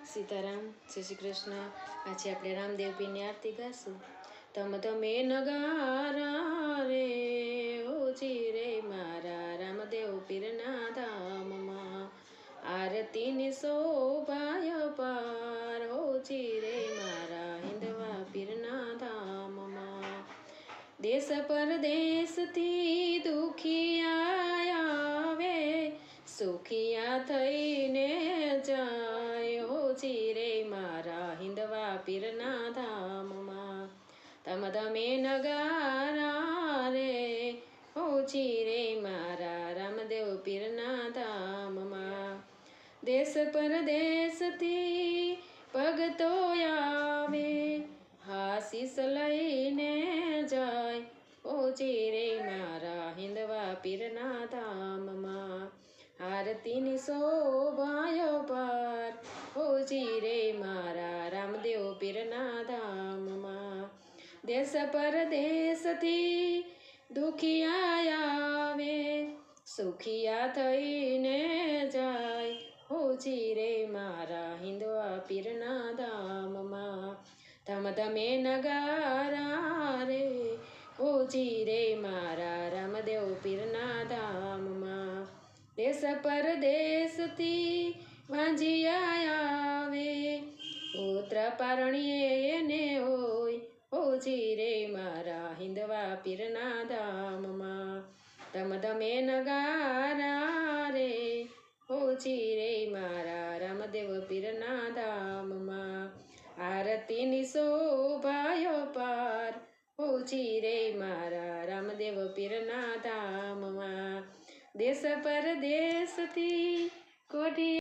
સીતારામ, જય શ્રી કૃષ્ણ. આજે આપણે રામદેવ પીરની આરતી ગાશું. તમે નગારા રે ઓજી રે મારા રામદેવ પીરના ધામમાં, આરતીની શોભાય પાર ઓજી રે મારા હિંદવા પીરના ધામમાં. દેશ પરદેશથી દુખિયા આવે, સુખિયા થઈને જાય હોજી રે મારા હિંદવા પીરના ધામમાં. તમે નગારા રે હોજી રે મારા રામદેવ પીરના ધામમાં. દેશ પરદેશથી ભગતો આવે, હાશીસ લઈને જાય ઓજી રે મારા હિંદવા પીરના ધામમાં. આરતીની શોભાય પાર ઓજી રે મારા રામદેવ પીરના ધામમાં. દેશ પરદેશથી દુખિયા આવે, સુખિયા થઈને જાય ઓજી રે મારા હિંદવા પીરના ધામમાં. તમે નગારા રે ઓજી રે મારા રામદેવ પીરના ધામમાં. દેશ પરદેશથી વાંજિયા આવે, પુત્ર પારણીએ એને હોય ઓજી રે મારા હિંદવા પીરના ધામમાં. તમે નગારા રે ઓજી રે મારા રામદેવ પીરના ધામમાં. આરતીની શોભાય પાર ઓજી રે મારા રામદેવ પીરના ધામમાં. દેશ પરદેશથી કોઢી